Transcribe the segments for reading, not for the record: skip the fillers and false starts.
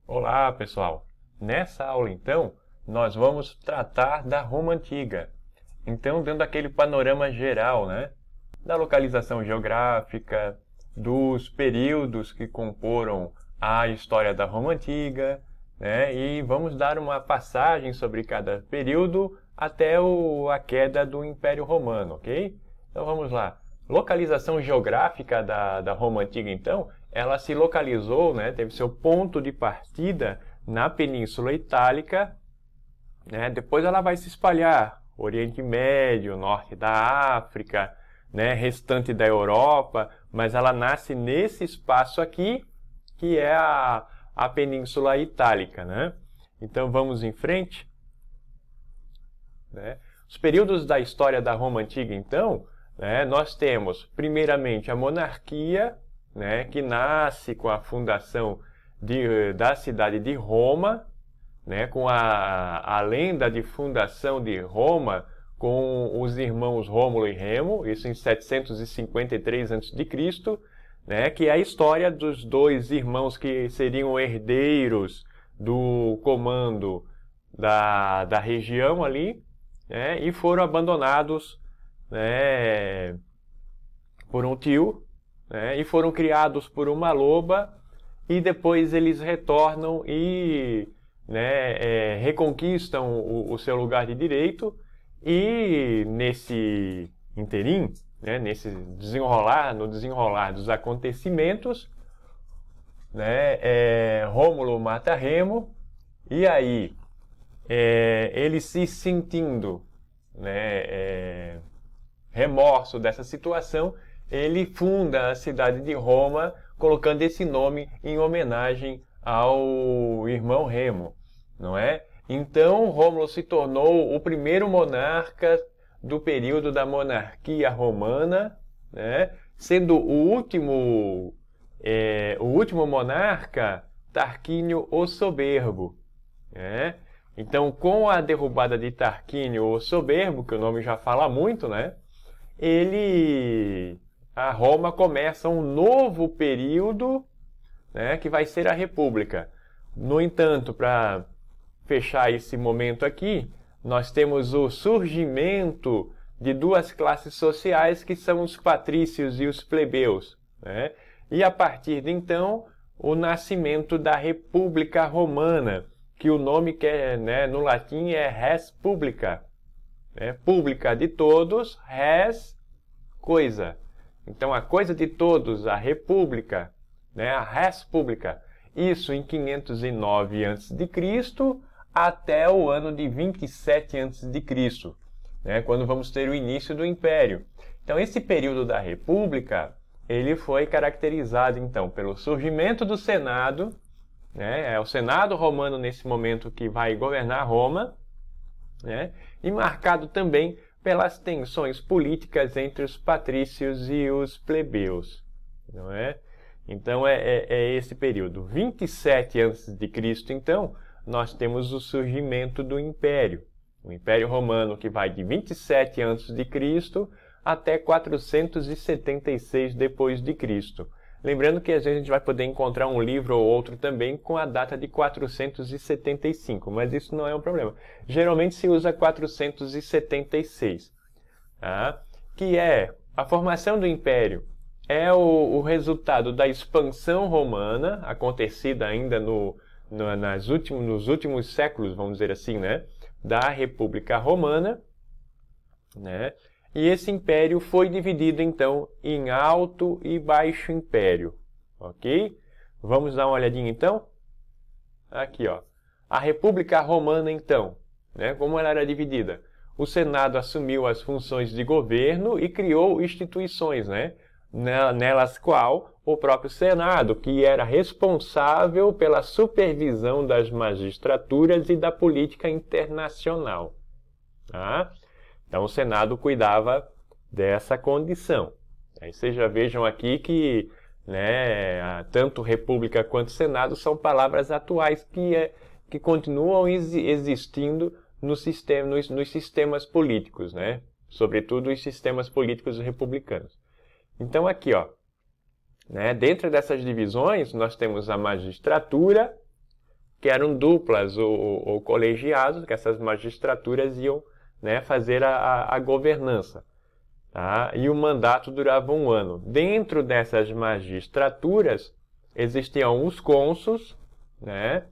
Olá, pessoal! Nessa aula, então, nós vamos tratar da Roma Antiga. Então, dando aquele panorama geral, né, da localização geográfica, dos períodos que comporam a história da Roma Antiga, né, e vamos dar uma passagem sobre cada período até a queda do Império Romano, ok? Então, vamos lá. Localização geográfica da Roma Antiga, então, ela se localizou, né, teve seu ponto de partida na Península Itálica, né, depois ela vai se espalhar Oriente Médio, Norte da África, né, restante da Europa, mas ela nasce nesse espaço aqui, que é a Península Itálica, né? Então vamos em frente, né? Os períodos da história da Roma Antiga, então, né, nós temos, primeiramente, a monarquia, né, que nasce com a fundação da cidade de Roma, né, com a lenda de fundação de Roma com os irmãos Rômulo e Remo, isso em 753 a.C., né, que é a história dos dois irmãos que seriam herdeiros do comando da região ali, né, e foram abandonados, né, por um tio, né, e foram criados por uma loba, e depois eles retornam e, né, reconquistam o seu lugar de direito, e nesse interim, né, no desenrolar dos acontecimentos, né, Rômulo mata Remo, e aí ele se sentindo, né, remorso dessa situação, ele funda a cidade de Roma, colocando esse nome em homenagem ao irmão Remo, não é? Então, Rômulo se tornou o primeiro monarca do período da monarquia romana, né? Sendo o último monarca Tarquínio o Soberbo, né? Então, com a derrubada de Tarquínio o Soberbo, que o nome já fala muito, né? A Roma começa um novo período, né, que vai ser a República. No entanto, para fechar esse momento aqui, nós temos o surgimento de duas classes sociais que são os patrícios e os plebeus, né? E a partir de então, o nascimento da República Romana, que o nome que né, no latim é res publica, né? Pública de todos, res, coisa. Então, a coisa de todos, a república, né, a res publica, isso em 509 a.C., até o ano de 27 a.C., né, quando vamos ter o início do Império. Então, esse período da República, ele foi caracterizado, então, pelo surgimento do Senado, né, é o Senado romano nesse momento que vai governar Roma, né, e marcado também pelas tensões políticas entre os patrícios e os plebeus, não é? Então, é esse período. 27 a.C., então, nós temos o surgimento do Império. O Império Romano, que vai de 27 a.C. até 476 depois de Cristo. Lembrando que às vezes a gente vai poder encontrar um livro ou outro também com a data de 475, mas isso não é um problema. Geralmente se usa 476, tá? Que é a formação do Império. É o resultado da expansão romana, acontecida ainda nos últimos séculos, vamos dizer assim, né? Da República Romana, né? E esse império foi dividido, então, em Alto e Baixo Império, ok? Vamos dar uma olhadinha, então? Aqui, ó. A República Romana, então, né? Como ela era dividida? O Senado assumiu as funções de governo e criou instituições, né? Nelas qual o próprio Senado, que era responsável pela supervisão das magistraturas e da política internacional, tá? Então, o Senado cuidava dessa condição. Aí vocês já vejam aqui que, né, tanto República quanto Senado são palavras atuais que continuam existindo nos sistemas políticos, né? Sobretudo os sistemas políticos republicanos. Então, aqui, ó, né, dentro dessas divisões, nós temos a magistratura, que eram duplas ou colegiados, que essas magistraturas iam, né, fazer a governança. Tá? E o mandato durava 1 ano. Dentro dessas magistraturas existiam os cônsuls, né,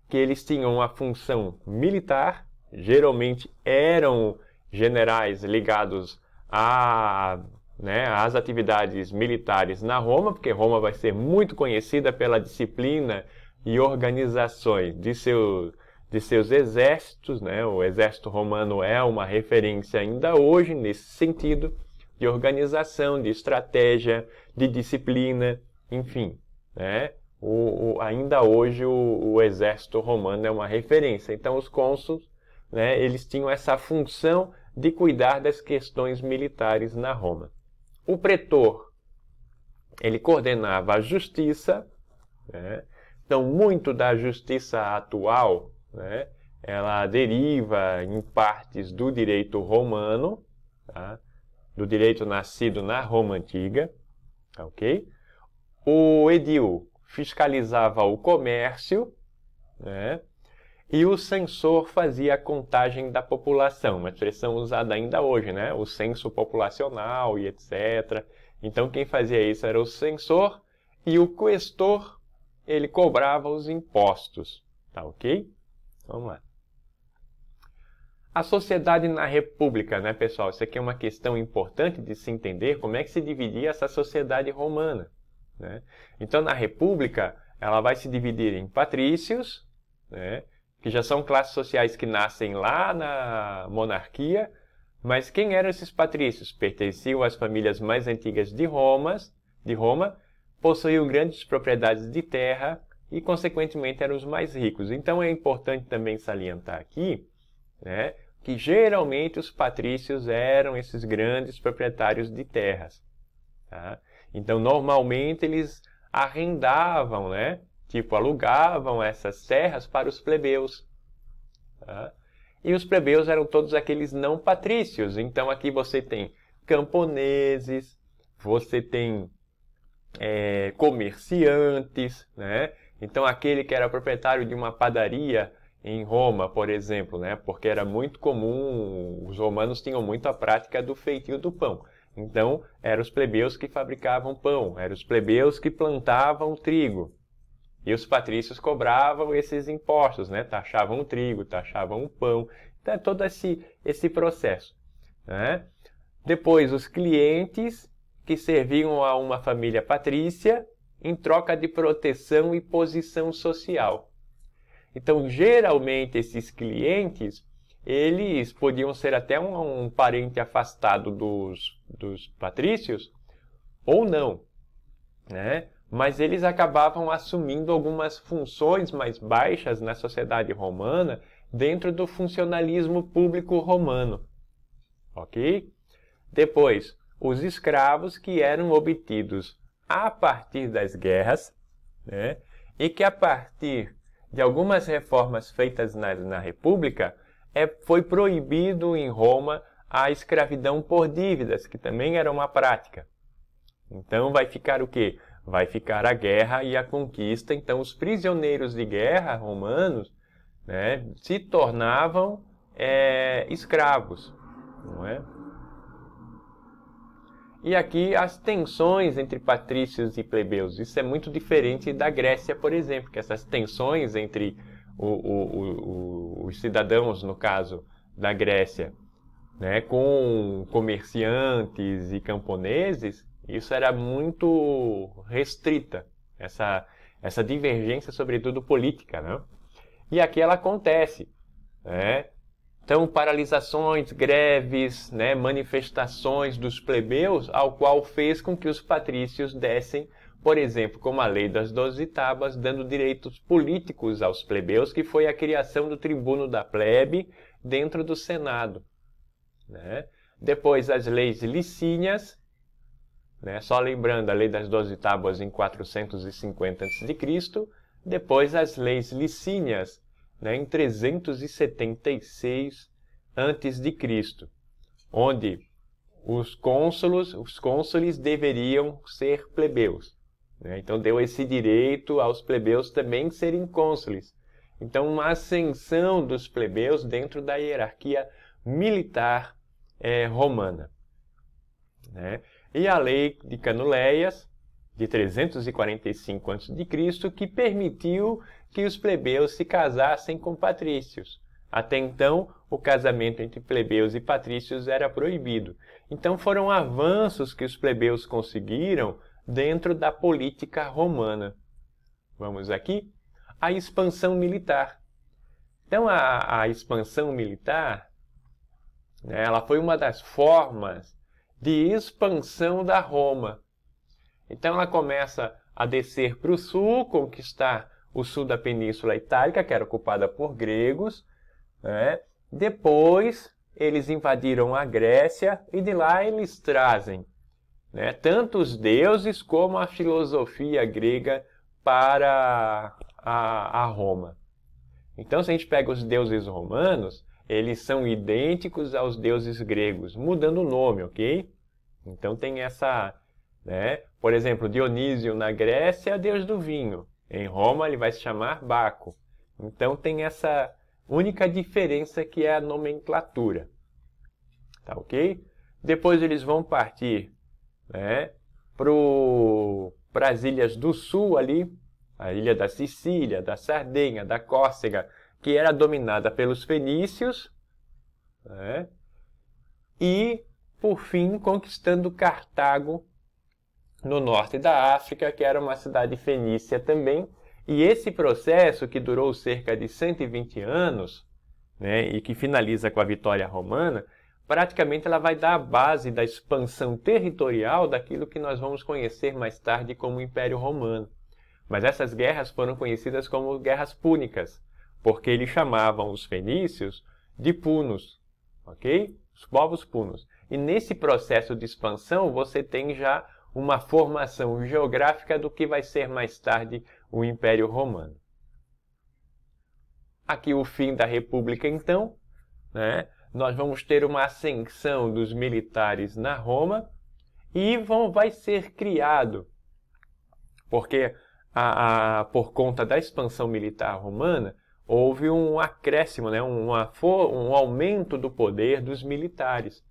que eles tinham a função militar, geralmente eram generais ligados às atividades militares na Roma, porque Roma vai ser muito conhecida pela disciplina e organizações de seus exércitos, né? O exército romano é uma referência ainda hoje nesse sentido, de organização, de estratégia, de disciplina, enfim, né? Ainda hoje o exército romano é uma referência. Então os cônsuls, né, eles tinham essa função de cuidar das questões militares na Roma. O pretor, ele coordenava a justiça, né? Então muito da justiça atual, né, ela deriva em partes do direito romano, tá? Do direito nascido na Roma Antiga, ok? O edil fiscalizava o comércio, né? E o censor fazia a contagem da população, uma expressão usada ainda hoje, né? O censo populacional e etc. Então quem fazia isso era o censor, e o questor, ele cobrava os impostos, tá ok? Vamos lá. A sociedade na República, né, pessoal? Isso aqui é uma questão importante de se entender, como é que se dividia essa sociedade romana, né? Então, na República, ela vai se dividir em patrícios, né, que já são classes sociais que nascem lá na monarquia, mas quem eram esses patrícios? Pertenciam às famílias mais antigas de Roma, possuíam grandes propriedades de terra e, consequentemente, eram os mais ricos. Então, é importante também salientar aqui, né, que geralmente os patrícios eram esses grandes proprietários de terras. Tá? Então, normalmente, eles arrendavam, né, tipo, alugavam essas terras para os plebeus. Tá? E os plebeus eram todos aqueles não patrícios. Então, aqui você tem camponeses, você tem comerciantes, né? Então, aquele que era proprietário de uma padaria em Roma, por exemplo, né? Porque era muito comum, os romanos tinham muito a prática do feitio do pão. Então, eram os plebeus que fabricavam pão, eram os plebeus que plantavam trigo. E os patrícios cobravam esses impostos, né? Taxavam o trigo, taxavam o pão. Então, é todo esse processo, né? Depois, os clientes que serviam a uma família patrícia em troca de proteção e posição social. Então, geralmente, esses clientes, eles podiam ser até um parente afastado dos patrícios, ou não, né? Mas eles acabavam assumindo algumas funções mais baixas na sociedade romana dentro do funcionalismo público romano, ok? Depois, os escravos que eram obtidos a partir das guerras, né? E que a partir de algumas reformas feitas na República, foi proibido em Roma a escravidão por dívidas, que também era uma prática. Então vai ficar o quê? Vai ficar a guerra e a conquista. Então os prisioneiros de guerra romanos, né, se tornavam escravos, não é? E aqui as tensões entre patrícios e plebeus. Isso é muito diferente da Grécia, por exemplo, que essas tensões entre os cidadãos, no caso da Grécia, né, com comerciantes e camponeses, isso era muito restrita, essa divergência, sobretudo política, né? E aqui ela acontece, né? Então, paralisações, greves, né, manifestações dos plebeus, ao qual fez com que os patrícios dessem, por exemplo, como a lei das 12 tábuas, dando direitos políticos aos plebeus, que foi a criação do tribuno da plebe dentro do Senado, né? Depois, as leis licínias, né, só lembrando a lei das 12 tábuas em 450 a.C., depois as leis licínias, né, em 376 a.C., onde os cônsules deveriam ser plebeus, né? Então deu esse direito aos plebeus também serem cônsules. Então, uma ascensão dos plebeus dentro da hierarquia militar romana. Né? E a lei de Canuleias, de 345 a.C., que permitiu que os plebeus se casassem com patrícios. Até então, o casamento entre plebeus e patrícios era proibido. Então, foram avanços que os plebeus conseguiram dentro da política romana. Vamos aqui? A expansão militar. Então, a expansão militar, né, ela foi uma das formas de expansão da Roma. Então, ela começa a descer para o sul, conquistar o sul da Península Itálica, que era ocupada por gregos, né? Depois, eles invadiram a Grécia e de lá eles trazem, né, tanto os deuses como a filosofia grega para a Roma. Então, se a gente pega os deuses romanos, eles são idênticos aos deuses gregos, mudando o nome, ok? Então, tem essa, né? Por exemplo, Dionísio na Grécia é deus do vinho. Em Roma, ele vai se chamar Baco. Então, tem essa única diferença que é a nomenclatura. Tá ok? Depois eles vão partir, né, para as ilhas do sul ali, a ilha da Sicília, da Sardenha, da Córcega, que era dominada pelos fenícios, né, e, por fim, conquistando Cartago, no norte da África, que era uma cidade fenícia também. E esse processo, que durou cerca de 120 anos, né, e que finaliza com a vitória romana, praticamente ela vai dar a base da expansão territorial daquilo que nós vamos conhecer mais tarde como Império Romano. Mas essas guerras foram conhecidas como guerras púnicas, porque eles chamavam os fenícios de punos, ok? Os povos punos. E nesse processo de expansão você tem já uma formação geográfica do que vai ser mais tarde o Império Romano. Aqui o fim da República, então, né? Nós vamos ter uma ascensão dos militares na Roma e vai ser criado, porque por conta da expansão militar romana, houve um acréscimo, né? um aumento do poder dos militares.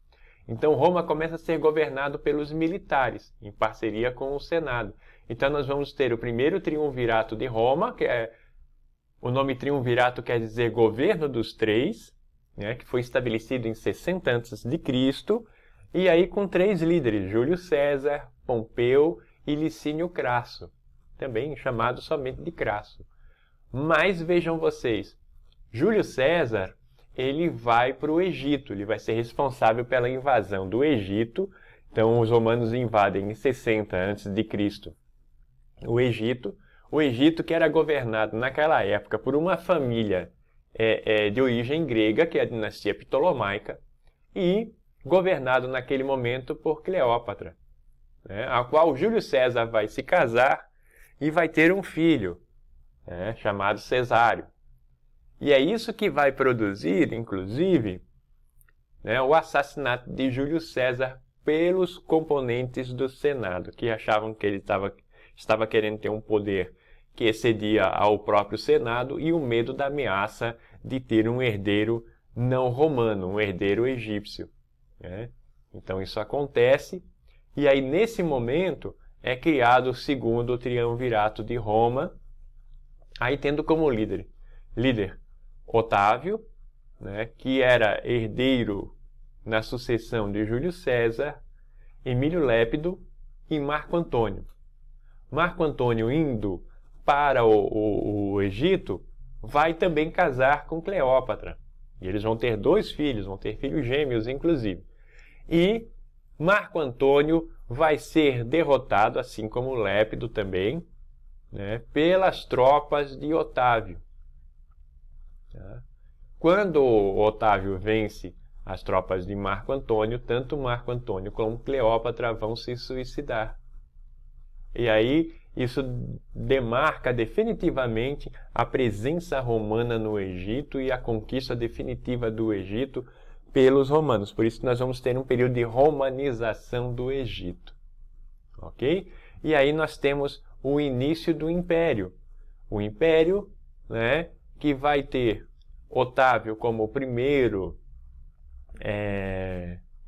Então, Roma começa a ser governado pelos militares, em parceria com o Senado. Então, nós vamos ter o primeiro triunvirato de Roma, o nome triunvirato quer dizer governo dos três, né, que foi estabelecido em 60 a.C., e aí com 3 líderes, Júlio César, Pompeu e Licínio Crasso, também chamado somente de Crasso. Mas vejam vocês, Júlio César, ele vai para o Egito, ele vai ser responsável pela invasão do Egito. Então os romanos invadem em 60 a.C. o Egito que era governado naquela época por uma família de origem grega, que é a dinastia Ptolomaica, e governado naquele momento por Cleópatra, né, a qual Júlio César vai se casar e vai ter um filho, né, chamado Cesário. E é isso que vai produzir, inclusive, né, o assassinato de Júlio César pelos componentes do Senado, que achavam que ele estava querendo ter um poder que excedia ao próprio Senado e o medo da ameaça de ter um herdeiro não romano, um herdeiro egípcio, né? Então isso acontece, e aí nesse momento é criado o segundo triunvirato de Roma, aí tendo como líder Otávio, né, que era herdeiro na sucessão de Júlio César, Emílio Lépido e Marco Antônio. Marco Antônio, indo para o Egito, vai também casar com Cleópatra. E eles vão ter 2 filhos, vão ter filhos gêmeos, inclusive. E Marco Antônio vai ser derrotado, assim como Lépido também, né, pelas tropas de Otávio. Quando Otávio vence as tropas de Marco Antônio, tanto Marco Antônio como Cleópatra vão se suicidar. E aí isso demarca definitivamente a presença romana no Egito e a conquista definitiva do Egito pelos romanos. Por isso que nós vamos ter um período de romanização do Egito. Ok? E aí nós temos o início do Império. O Império, né, que vai ter Otávio como o primeiro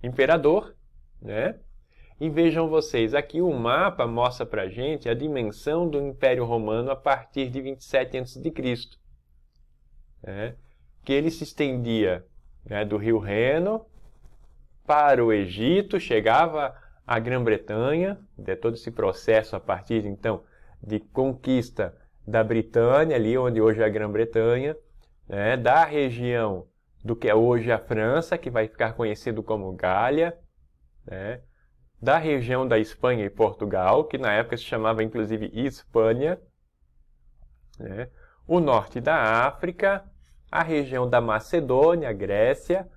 imperador, né? E vejam vocês, aqui o mapa mostra para a gente a dimensão do Império Romano a partir de 27 a.C., né? Que ele se estendia, né, do rio Reno para o Egito, chegava à Grã-Bretanha, de todo esse processo a partir, então, de conquista da Britânia, ali onde hoje é a Grã-Bretanha, né, da região do que é hoje a França, que vai ficar conhecido como Gália, né, da região da Espanha e Portugal, que na época se chamava inclusive Hispânia, né, o norte da África, a região da Macedônia, Grécia,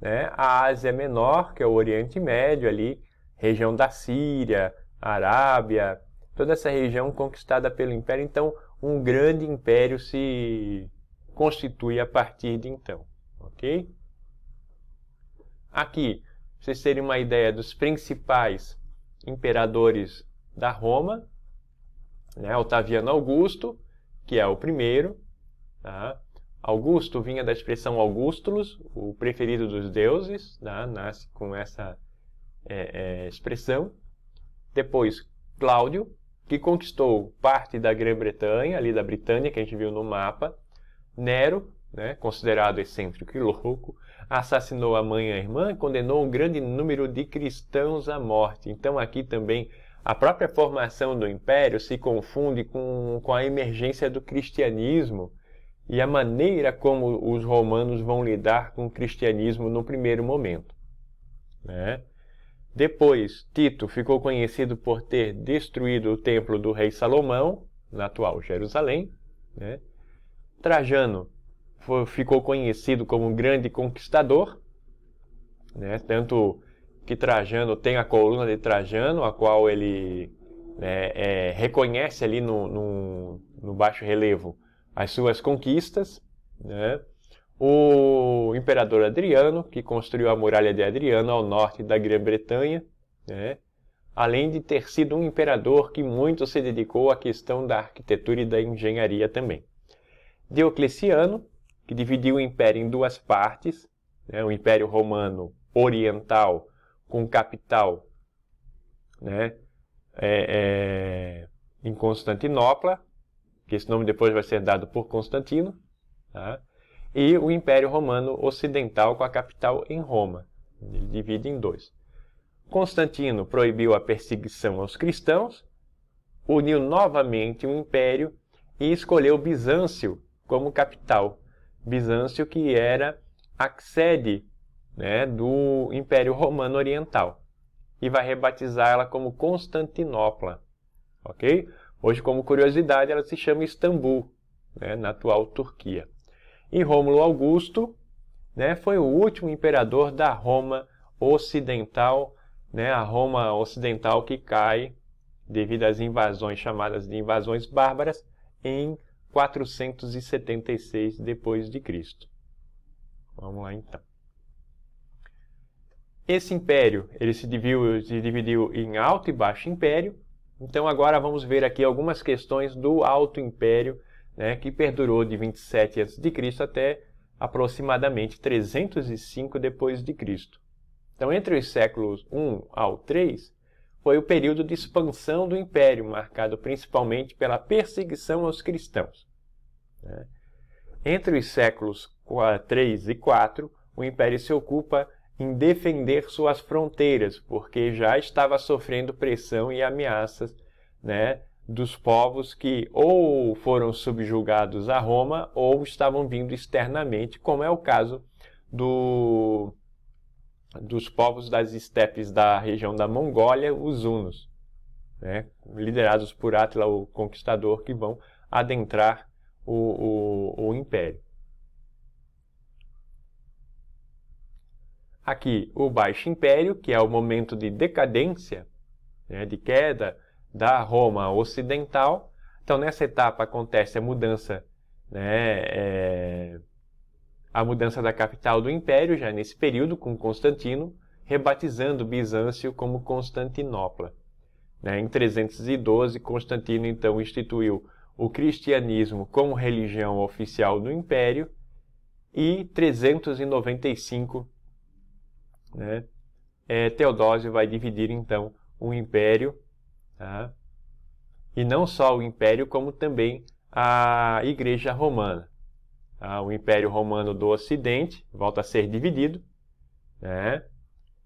né, a Ásia Menor, que é o Oriente Médio ali, região da Síria, Arábia, toda essa região conquistada pelo Império. Então, um grande império se constitui a partir de então, ok? Aqui, para vocês terem uma ideia dos principais imperadores da Roma, né, Otaviano Augusto, que é o primeiro, tá? Augusto vinha da expressão Augustulus, o preferido dos deuses, tá? Nasce com essa expressão. Depois, Cláudio, que conquistou parte da Grã-Bretanha, ali da Britânia, que a gente viu no mapa. Nero, né, considerado excêntrico e louco, assassinou a mãe e a irmã e condenou um grande número de cristãos à morte. Então aqui também a própria formação do Império se confunde com a emergência do cristianismo e a maneira como os romanos vão lidar com o cristianismo no primeiro momento, né? Depois, Tito ficou conhecido por ter destruído o templo do rei Salomão, na atual Jerusalém, né? Trajano ficou conhecido como um grande conquistador, né? Tanto que Trajano tem a coluna de Trajano, a qual ele reconhece ali no baixo relevo as suas conquistas, né? O imperador Adriano, que construiu a muralha de Adriano ao norte da Grã-Bretanha, né? Além de ter sido um imperador que muito se dedicou à questão da arquitetura e da engenharia também. Diocleciano, que dividiu o império em duas partes, né? O Império Romano Oriental, com capital, né, em Constantinopla, que esse nome depois vai ser dado por Constantino, tá? E o Império Romano Ocidental, com a capital em Roma. Ele divide em dois. Constantino proibiu a perseguição aos cristãos, uniu novamente o império e escolheu Bizâncio como capital. Bizâncio, que era a sede, né, do Império Romano Oriental. E vai rebatizá-la como Constantinopla. Ok? Hoje, como curiosidade, ela se chama Istambul, né, na atual Turquia. E Rômulo Augusto, né, foi o último imperador da Roma Ocidental, né, a Roma Ocidental que cai devido às invasões chamadas de invasões bárbaras em 476 d.C. Vamos lá então. Esse império ele se dividiu em Alto e Baixo Império. Então agora vamos ver aqui algumas questões do Alto Império, né, que perdurou de 27 a.C. até aproximadamente 305 d.C. Então entre os séculos 1 ao 3 foi o período de expansão do Império, marcado principalmente pela perseguição aos cristãos, né? Entre os séculos 3 e 4, o Império se ocupa em defender suas fronteiras, porque já estava sofrendo pressão e ameaças, né, dos povos que ou foram subjugados a Roma ou estavam vindo externamente, como é o caso dos povos das estepes da região da Mongólia, os hunos, né, liderados por Átila, o conquistador, que vão adentrar o Império. Aqui o Baixo Império, que é o momento de decadência, né, de queda da Roma Ocidental. Então, nessa etapa acontece a mudança, né, a mudança da capital do Império, já nesse período, com Constantino, rebatizando Bizâncio como Constantinopla. Né, em 312, Constantino, então, instituiu o cristianismo como religião oficial do Império, e 395, né, Teodósio vai dividir então o Império, tá? E não só o Império, como também a Igreja Romana. Tá? O Império Romano do Ocidente volta a ser dividido, né?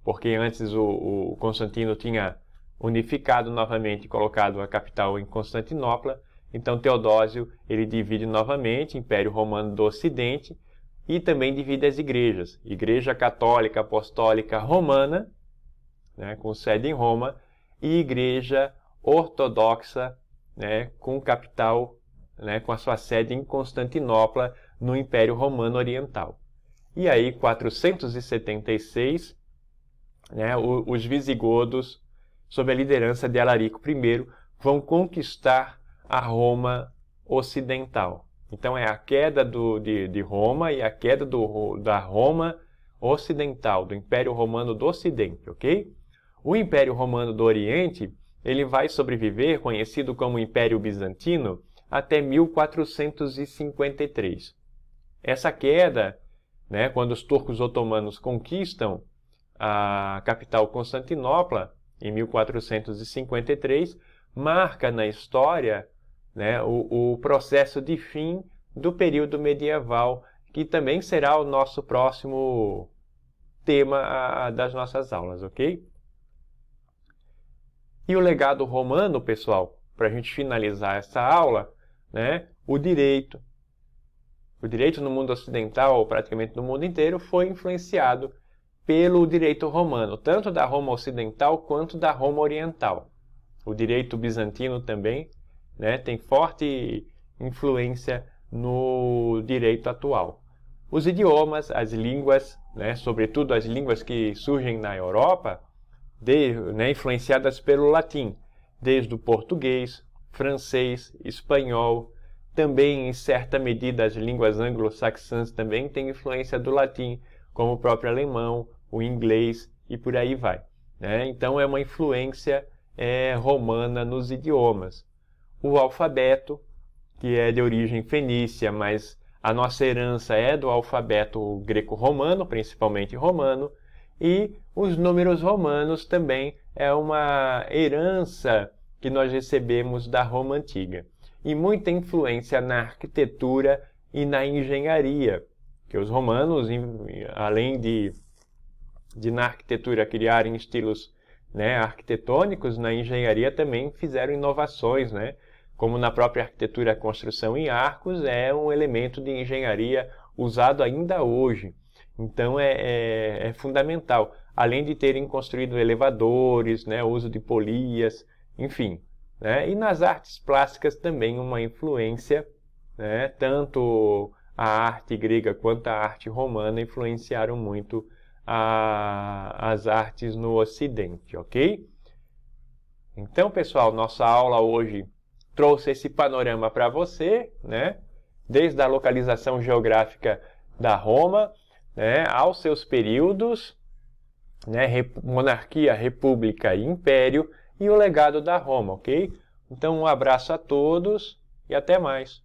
Porque antes o Constantino tinha unificado novamente e colocado a capital em Constantinopla. Então Teodósio ele divide novamente o Império Romano do Ocidente e também divide as igrejas. Igreja Católica Apostólica Romana, né, com sede em Roma, e Igreja Ortodoxa, né, com capital, né, com a sua sede em Constantinopla, no Império Romano Oriental. E aí, 476, né, os visigodos, sob a liderança de Alarico I, vão conquistar a Roma Ocidental. Então é a queda de Roma e a queda da Roma Ocidental, do Império Romano do Ocidente, ok? O Império Romano do Oriente, ele vai sobreviver, conhecido como Império Bizantino, até 1453. Essa queda, né, quando os turcos otomanos conquistam a capital Constantinopla, em 1453, marca na história, né, o processo de fim do período medieval, que também será o nosso próximo tema das nossas aulas, ok? E o legado romano, pessoal, para a gente finalizar essa aula, né, o direito no mundo ocidental, ou praticamente no mundo inteiro, foi influenciado pelo direito romano, tanto da Roma Ocidental quanto da Roma Oriental. O direito bizantino também, né, tem forte influência no direito atual. Os idiomas, as línguas, né, sobretudo as línguas que surgem na Europa, né, influenciadas pelo latim, desde o português, francês, espanhol, também em certa medida as línguas anglo-saxãs também têm influência do latim, como o próprio alemão, o inglês e por aí vai, né? Então é uma influência romana nos idiomas. O alfabeto, que é de origem fenícia, mas a nossa herança é do alfabeto greco-romano, principalmente romano, e os números romanos também é uma herança que nós recebemos da Roma Antiga. E muita influência na arquitetura e na engenharia, que os romanos, além de na arquitetura criarem estilos, né, arquitetônicos, na engenharia também fizeram inovações, né? Como na própria arquitetura a construção em arcos é um elemento de engenharia usado ainda hoje. Então é fundamental, além de terem construído elevadores, né, uso de polias, enfim. Né? E nas artes plásticas também uma influência, né, tanto a arte grega quanto a arte romana influenciaram muito as artes no Ocidente, ok? Então, pessoal, nossa aula hoje trouxe esse panorama para você, né? Desde a localização geográfica da Roma, né, aos seus períodos, né, monarquia, república e império, e o legado da Roma, ok? Então, um abraço a todos e até mais.